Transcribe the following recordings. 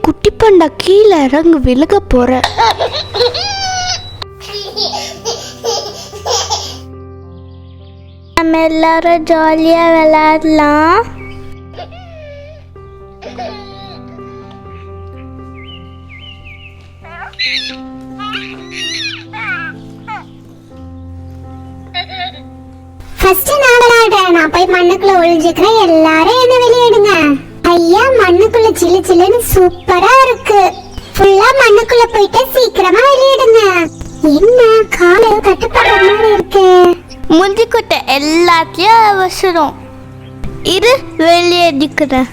குட்டி பண்டா கீழே இறங்கு, விழுக போற. நம்ம எல்லாரும் ஜாலியா விளையாடலாம். ஃபர்ஸ்ட் நான் விளையாடுறேன். நான் போய் மண்ணுக்குள்ள ஒளிஞ்சுக்கிறேன். எல்லாரும் என்ன வெளியிடுங்க. ஐயா, மண்ணுக்குள்ள சில்லு சில்லுன்னு சூப்பரா இருக்கு. ஃபுல்லா மண்ணுக்குள்ள போயிட்டு சீக்கிரமா வெளியிடுங்க. என்ன காலை கட்டுப்படுற மாதிரி இருக்கு. முந்தி கொட்டை எல்லாத்தையும் அவசரம். இரு, வெளியேடிக்கிறேன்.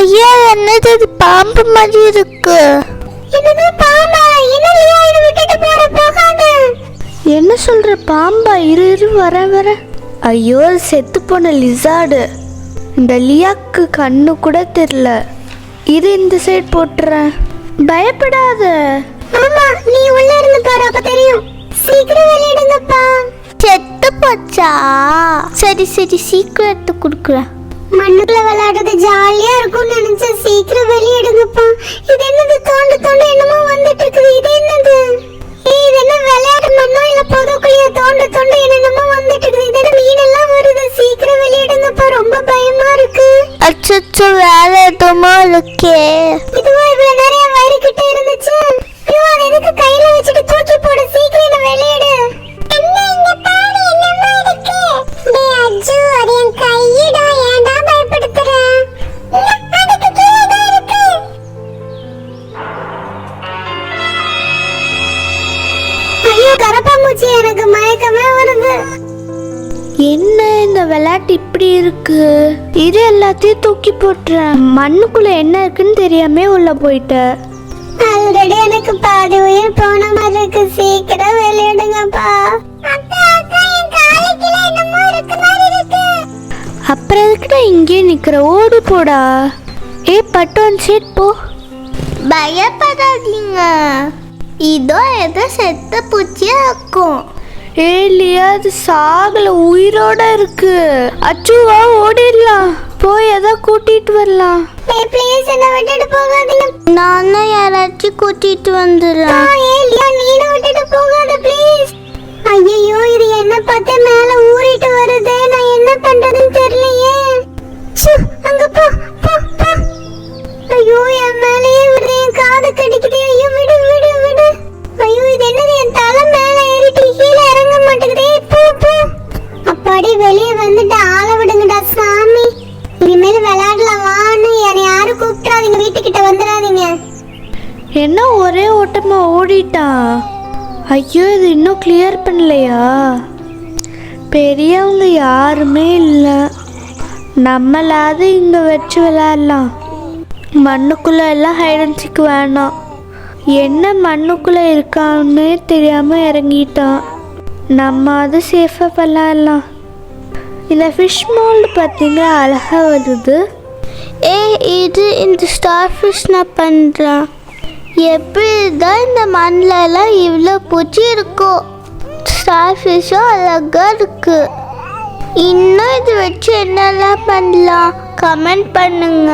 ஐயா, என்னது இது? பாம்பு மாதிரி இருக்கு. என்னது பாம்பா? என்னலையா இத விட்டுட்டு போகாத. என்ன சொல்ற? பாம்பா? இரு வர. ஐயோ, செத்து போன லிசார்டு. இந்த லியாக்கு கண்ணு கூட தெரியல. இரு, இந்த சைடு போட்டுறேன். பயப்படாத. ஆமா, நீ உள்ள இருந்து பாரு, அப்ப தெரியும். சீக்கிரம் வெளியிடுங்கப்பா. செத்து போச்சா? சரி சீக்கிரம் எடுத்து கொடுக்குறேன். மண்ணுக்குள்ள விளையாடுறது ஜாலியா இருக்கும்னு நினைச்சா சீக்கிரம் வெளியிடுங்கப்பா. இது என்னது? தோண்டு என்னமோ வந்துட்டு இருக்குது. இது என்னது? இது என்ன விளையாடு மண்ணோ இல்ல பொதுக்குழியா? தோண்டு என்னமோ வந்துட்டு இருக்குது. இது என்ன மீனெல்லாம் வருது? சீக்கிரம் வெளியிடுங்கப்பா, ரொம்ப பயமா இருக்கு. அச்சோ, வேற எதுவுமா இருக்கே. இதுவா இவ்வளவு நிறைய வயிறு கிட்ட இருந்துச்சு? ஐயோ, அதை எதுக்கு கையில வச்சுட்டு தூக்கி போடு. சீக்கிரம் என்ன வெளியிடு. என்ன இங்க பாரு, என்னமா இருக்கு? டேய் அஜு, அது என் கையிடா. ஏன்டா பயப்படுத்துற? அதுக்கு கீழே தான் இருக்கு. ஐயோ, கரப்பாம்பூச்சி, எனக்கு மயக்கமே வருது. என்ன இந்த விளையாட்டு இப்படி இருக்கு? இது எல்லாத்தையும் தூக்கி போட்டுறேன். மண்ணுக்குள்ள என்ன இருக்குன்னு தெரியாம உள்ள போயிட்ட. ஆல்ரெடி எனக்கு பாதி உயிர் போன மாதிரி இருக்கு. சீக்கிரம் வெளியிடுங்கப்பா. அப்புறம் எதுக்கிட்ட இங்கே நிக்கிற? ஓடி போடா. பட்டு ஒன் சீட் போ. பயப்படாதீங்க, இதோ எதோ செத்த பூச்சியா இருக்கும். லியா, அது சாகல, உயிரோட இருக்கு. அச்சுவா, ஓடிடலாம். போய் எதா கூட்டிட்டு வரலாம். ப்ளீஸ் என்ன விட்டுட்டு போகாதீங்க. நானும் யாராச்சும் கூட்டிட்டு வந்துடுறேன். நீனும் விட்டுட்டு போகாத ப்ளீஸ். ஐயோ, இது என்ன பார்த்து மேல ஊறிட்டு வருது. நான் என்ன பண்றதுன்னு தெரியலையே. அங்க போ. ஐயோ, என் மேலேயே விடுற. என் காது கடிக்குது. ஐயோ, விடு. ஐயோ, இது என்னது? என் தலை மேல ஏறிட்டு கீழே இறங்க மாட்டேங்குதே. போ. அப்பாடி, வெளியே வந்துட்டு ஆள விடுங்கடா சாமி. இனிமேல் விளையாடலாம் வான்னு என்னை யாரும் கூப்பிடாதீங்க. வீட்டுக்கிட்ட வந்துடாதீங்க. என்ன ஒரே ஓட்டமா ஓடிட்டான்? ஐயோ, இது இன்னும் கிளியர் பண்ணலையா? பெரியவங்க யாருமே இல்லை. நம்மளாவது இங்கே வச்சு விளையாடலாம். மண்ணுக்குள்ளே எல்லாம் ஹைடன்சிக்கு வேணாம். என்ன மண்ணுக்குள்ளே இருக்கான்னு தெரியாமல் இறங்கிட்டான். நம்ம அது சேஃபாக விளையாடலாம். இந்த ஃபிஷ் மோல்டு பார்த்தீங்களா, அழகாக வருது. இது இந்த ஸ்டார் ஃபிஷ் நான் பண்ணுறேன். எப்படி தான் இந்த மண்ணிலலாம் இவ்வளோ பூச்சி இருக்கும். ஸ்டார் ஃபிஷ்ஷும் அழகாக இருக்கு. இன்னும் இது வச்சு என்னெல்லாம் பண்ணலாம் கமெண்ட் பண்ணுங்க.